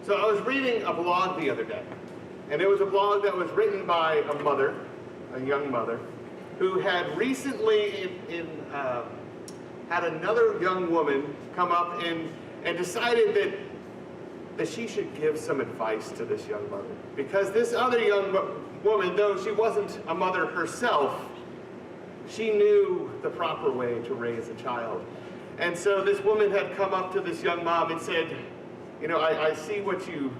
So I was reading a blog the other day, and it was a blog that was written by a mother, a young mother, who had recently had another young woman come up and decided that she should give some advice to this young mother. Because this other young woman, though she wasn't a mother herself, she knew the proper way to raise a child. And so this woman had come up to this young mom and said, you know, I see what you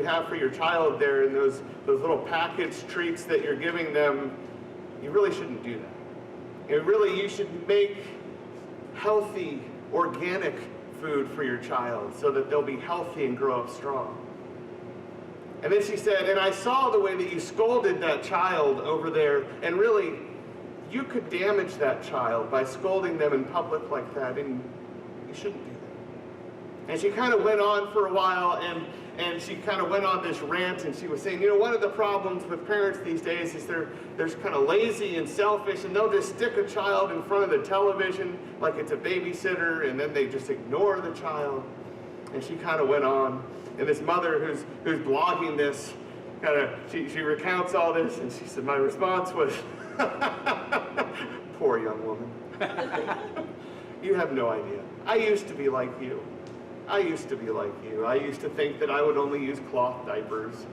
have for your child there in those little packaged treats that you're giving them. You really shouldn't do that. You should make healthy, organic food for your child so that they'll be healthy and grow up strong. And then she said, and I saw the way that you scolded that child over there, and really, you could damage that child by scolding them in public like that, and you shouldn't do that. And she kind of went on for a while, and she kind of went on this rant, and she was saying, you know, one of the problems with parents these days is they're kind of lazy and selfish, and they'll just stick a child in front of the television like it's a babysitter, and then they just ignore the child. And she kind of went on, and this mother who's blogging this, she recounts all this, and she said, my response was, poor young woman. You have no idea. I used to be like you. I used to be like you. I used to think that I would only use cloth diapers,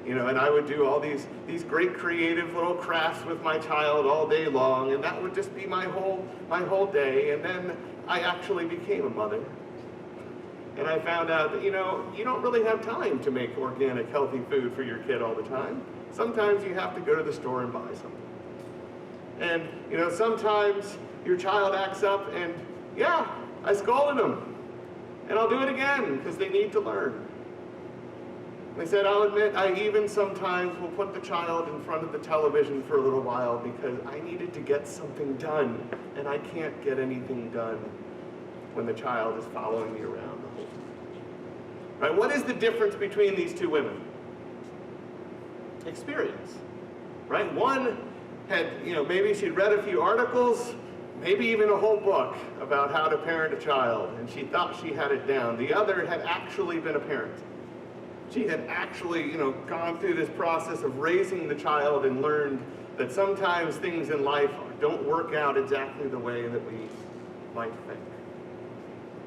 you know, and I would do all these great creative little crafts with my child all day long, and that would just be my whole day. And then I actually became a mother. And I found out that, you know, you don't really have time to make organic, healthy food for your kid all the time. Sometimes you have to go to the store and buy something. And, you know, sometimes your child acts up and, yeah, I scolded them. And I'll do it again, because they need to learn. They said, I'll admit, I even sometimes will put the child in front of the television for a little while because I needed to get something done, and I can't get anything done when the child is following me around the whole time. Right? What is the difference between these two women? Experience. Right? One had, you know, maybe she'd read a few articles, maybe even a whole book about how to parent a child, and she thought she had it down. The other had actually been a parent. She had actually, you know, gone through this process of raising the child and learned that sometimes things in life don't work out exactly the way that we might think.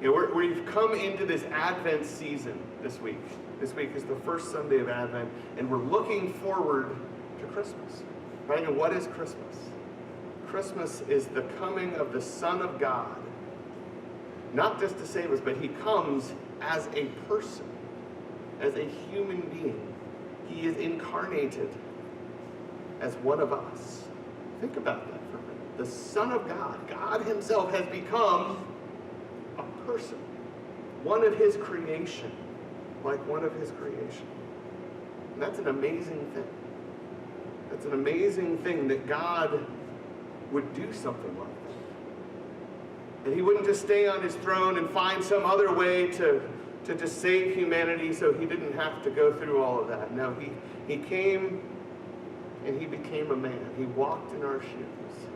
You know, we've come into this Advent season this week. This week is the first Sunday of Advent, and we're looking forward to Christmas, right? And what is Christmas? Christmas is the coming of the Son of God, not just to save us, but he comes as a person, as a human being. He is incarnated as one of us. Think about that for a minute. The Son of God, God himself, has become a person, one of his creation, like one of his creation. And that's an amazing thing. That's an amazing thing that God would do something like that. And he wouldn't just stay on his throne and find some other way to just save humanity so he didn't have to go through all of that. No, he came and he became a man. He walked in our shoes.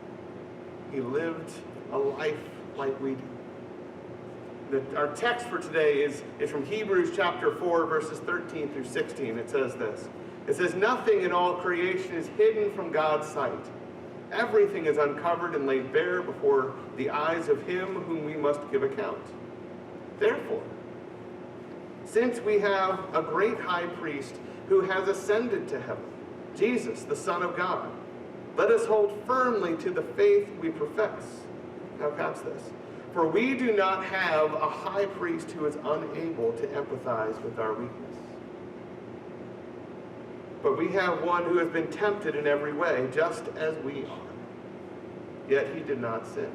He lived a life like we do. Our text for today is from Hebrews chapter 4, verses 13 through 16. It says this. It says, nothing in all creation is hidden from God's sight. Everything is uncovered and laid bare before the eyes of him whom we must give account. Therefore, since we have a great high priest who has ascended to heaven, Jesus, the Son of God, let us hold firmly to the faith we profess. Now catch this. For we do not have a high priest who is unable to empathize with our weakness. But we have one who has been tempted in every way, just as we are. Yet he did not sin.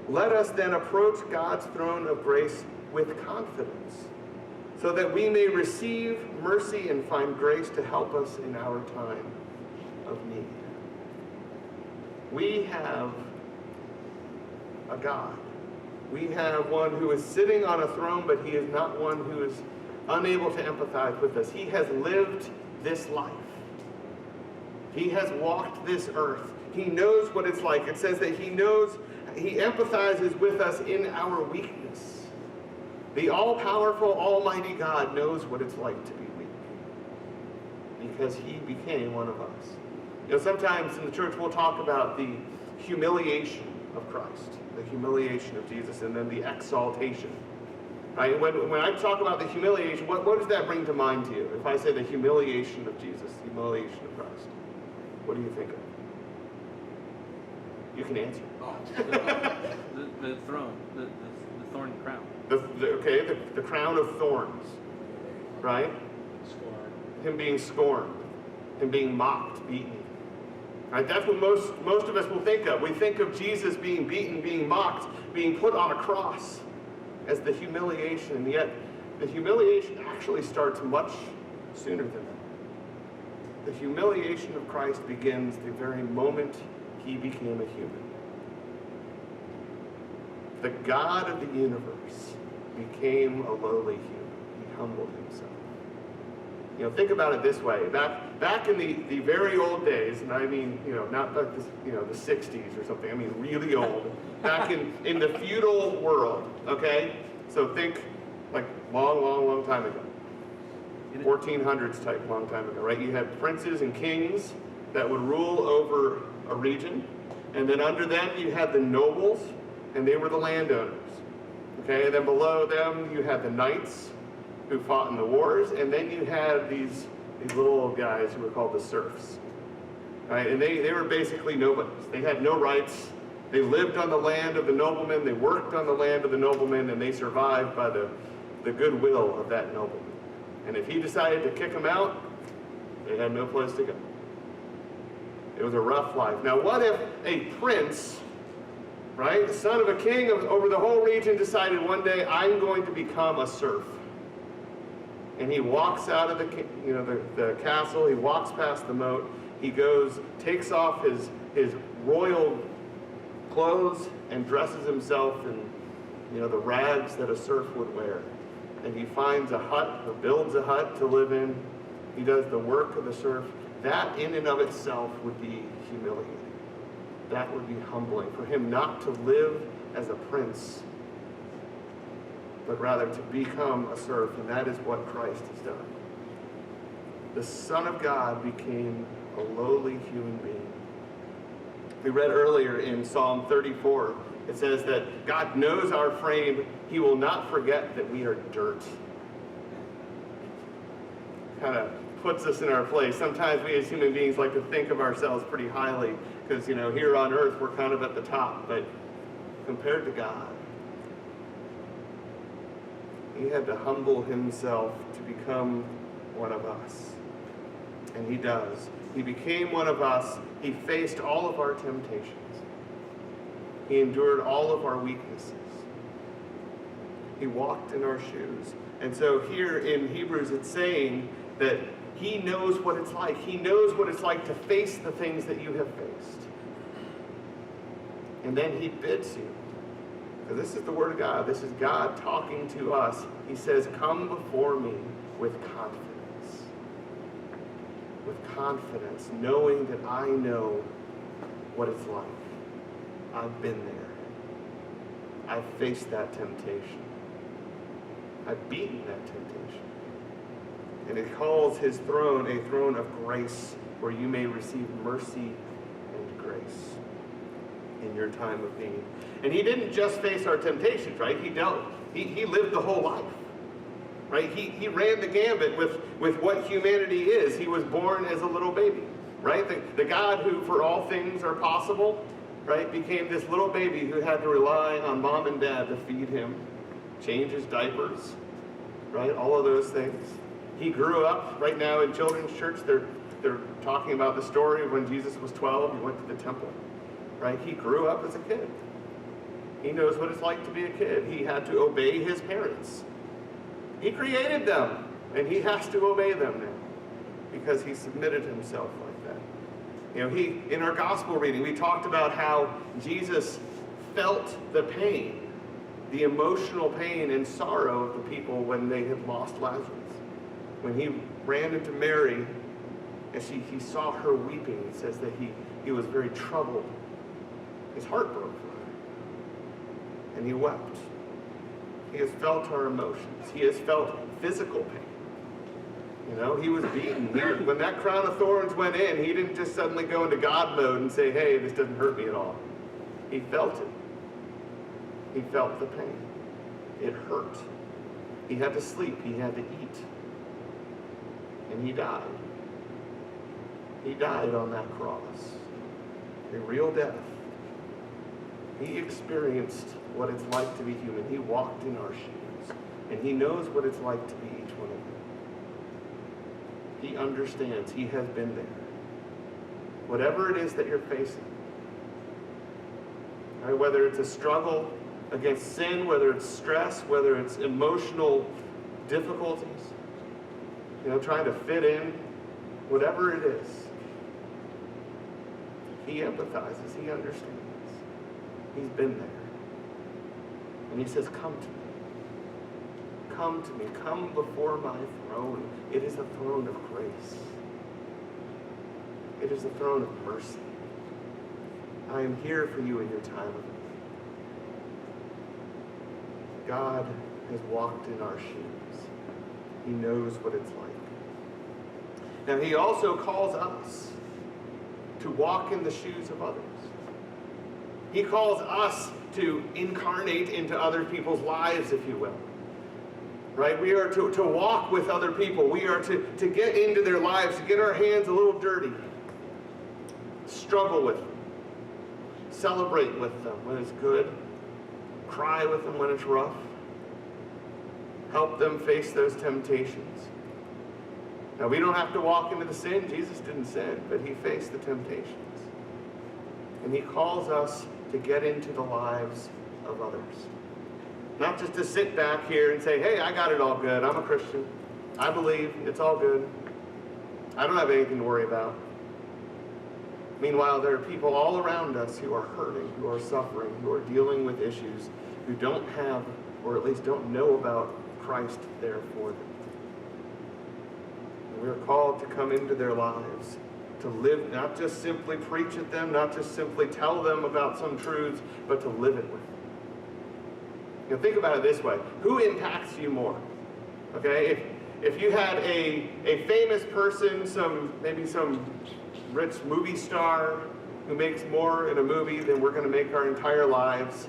Let us then approach God's throne of grace with confidence, so that we may receive mercy and find grace to help us in our time of need. We have a God. We have one who is sitting on a throne, but he is not one who is unable to empathize with us. He has lived this life. He has walked this earth. He knows what it's like. It says that he empathizes with us in our weakness. The all-powerful, almighty God knows what it's like to be weak because he became one of us. You know, sometimes in the church we'll talk about the humiliation of Christ, the humiliation of Jesus, and then the exaltation. Right? When I talk about the humiliation, what does that bring to mind to you? If I say the humiliation of Jesus, the humiliation of Christ, what do you think of? You can answer. The throne, the thorny crown. The crown of thorns, right? Him being scorned, him being mocked, beaten. Right? That's what most of us will think of. We think of Jesus being beaten, being mocked, being put on a cross as the humiliation, and yet the humiliation actually starts much sooner than that. The humiliation of Christ begins the very moment he became a human. The God of the universe became a lowly human. He humbled himself. You know, think about it this way. Back in the very old days, and I mean, you know, not like the 60s or something. I mean, really old. Back in the feudal world, okay? So think like long time ago. 1400s type, long time ago, right? You had princes and kings that would rule over a region, and then under them you had the nobles, and they were the landowners. Okay, and then below them you had the knights who fought in the wars, and then you had these little guys who were called the serfs. Right? And they were basically nobodies. They had no rights. They lived on the land of the nobleman, they worked on the land of the nobleman, and they survived by the goodwill of that nobleman. And if he decided to kick them out, they had no place to go. It was a rough life. Now what if a prince, right, the son of a king over the whole region, decided one day, I'm going to become a serf? And he walks out of the castle, he walks past the moat, he goes, takes off his royal clothes and dresses himself in the rags that a serf would wear. And he finds a hut or builds a hut to live in. He does the work of the serf. That in and of itself would be humiliating. That would be humbling for him not to live as a prince, but rather to become a serf, and that is what Christ has done. The Son of God became a lowly human being. We read earlier in Psalm 34, it says that God knows our frame. He will not forget that we are dirt. Kind of puts us in our place. Sometimes we as human beings like to think of ourselves pretty highly because, here on earth we're kind of at the top, but compared to God, he had to humble himself to become one of us. And he does. He became one of us. He faced all of our temptations. He endured all of our weaknesses. He walked in our shoes. And so here in Hebrews it's saying that he knows what it's like. He knows what it's like to face the things that you have faced. And then he bids you. Because this is the word of God. This is God talking to us. He says, come before me with confidence. With confidence, knowing that I know what it's like. I've been there. I've faced that temptation. I've beaten that temptation. And it calls his throne a throne of grace where you may receive mercy and grace in your time of need. And he didn't just face our temptations, right? He lived the whole life. Right? He ran the gambit with what humanity is. He was born as a little baby. Right? The God who for all things are possible, right, became this little baby who had to rely on mom and dad to feed him, change his diapers, right? All of those things. He grew up. Right now in children's church, they're talking about the story of when Jesus was 12, he went to the temple. Right? He grew up as a kid. He knows what it's like to be a kid. He had to obey his parents. He created them, and he has to obey them now because he submitted himself like that. In our gospel reading, we talked about how Jesus felt the pain, the emotional pain and sorrow of the people when they had lost Lazarus. When he ran into Mary, and he saw her weeping, it says that he was very troubled. His heart broke for her, and he wept. He has felt our emotions. He has felt physical pain. You know, he was beaten. When that crown of thorns went in, he didn't just suddenly go into God mode and say, hey, this doesn't hurt me at all. He felt it. He felt the pain. It hurt. He had to sleep. He had to eat. And he died. He died on that cross. A real death. He experienced what it's like to be human. He walked in our shoes. And he knows what it's like to be each one of them. He understands. He has been there. Whatever it is that you're facing, right, whether it's a struggle against sin, whether it's stress, whether it's emotional difficulties, trying to fit in, whatever it is, he empathizes, he understands. He's been there. And he says, come to me. Come to me. Come before my throne. It is a throne of grace. It is a throne of mercy. I am here for you in your time of need. God has walked in our shoes. He knows what it's like. Now, he also calls us to walk in the shoes of others. He calls us to incarnate into other people's lives, if you will. Right? We are to walk with other people. We are to get into their lives, to get our hands a little dirty. Struggle with them. Celebrate with them when it's good. Cry with them when it's rough. Help them face those temptations. Now, we don't have to walk into the sin. Jesus didn't sin, but he faced the temptations. And he calls us to get into the lives of others. Not just to sit back here and say, hey, I got it all good. I'm a Christian. I believe. It's all good. I don't have anything to worry about. Meanwhile, there are people all around us who are hurting, who are suffering, who are dealing with issues, who don't have, or at least don't know about Christ there for them. And we are called to come into their lives, to live, not just simply preach at them, not just simply tell them about some truths, but to live it with them. Think about it this way. Who impacts you more? Okay? If you had a famous person, maybe some rich movie star who makes more in a movie than we're going to make our entire lives,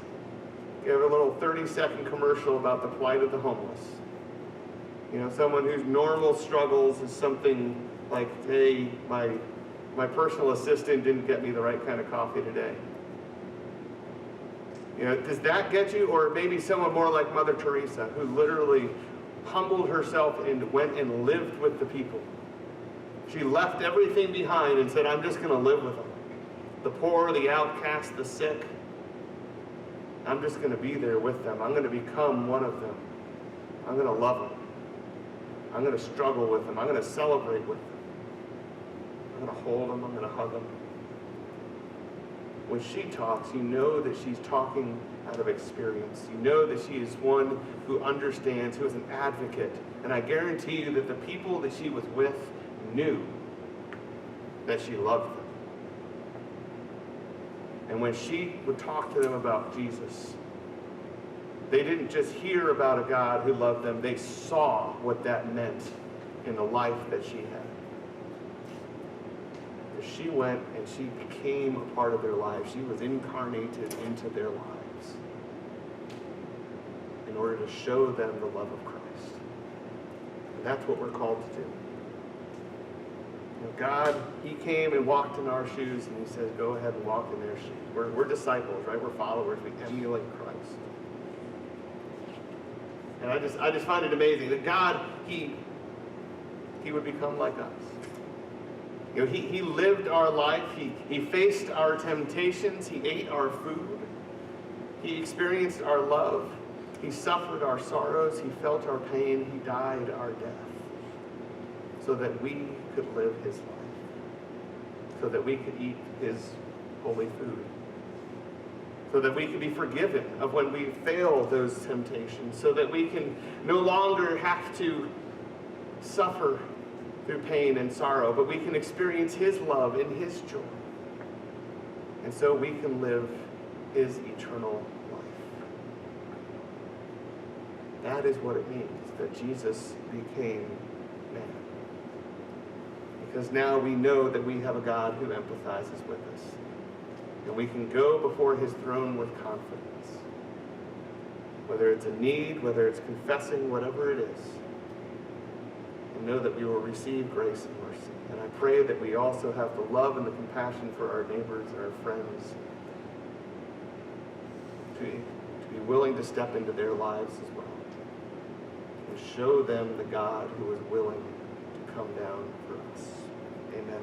you have a little 30-second commercial about the plight of the homeless. Someone whose normal struggles is something like, hey, my personal assistant didn't get me the right kind of coffee today. Does that get you? Or maybe someone more like Mother Teresa, who literally humbled herself and went and lived with the people. She left everything behind and said, I'm just going to live with them. The poor, the outcast, the sick. I'm just going to be there with them. I'm going to become one of them. I'm going to love them. I'm going to struggle with them. I'm going to celebrate with them. I'm going to hold them. I'm going to hug them. When she talks, you know that she's talking out of experience. You know that she is one who understands, who is an advocate. And I guarantee you that the people that she was with knew that she loved them. And when she would talk to them about Jesus, they didn't just hear about a God who loved them, they saw what that meant in the life that she had. She went and she became a part of their lives. She was incarnated into their lives in order to show them the love of Christ. And that's what we're called to do. God, he came and walked in our shoes, and he says, go ahead and walk in their shoes. We're disciples, right? We're followers. We emulate Christ. And I just find it amazing that God, he would become like us. He lived our life. He faced our temptations. He ate our food. He experienced our love. He suffered our sorrows. He felt our pain. He died our death so that we could live his life, so that we could eat his holy food, so that we could be forgiven of when we fail those temptations, so that we can no longer have to suffer through pain and sorrow, but we can experience his love and his joy. And so we can live his eternal life. that is what it means, that Jesus became man. Because now we know that we have a God who empathizes with us. And we can go before his throne with confidence. Whether it's a need, whether it's confessing, whatever it is. And know that we will receive grace and mercy. And I pray that we also have the love and the compassion for our neighbors and our friends to be willing to step into their lives as well. And show them the God who is willing to come down for us. Amen.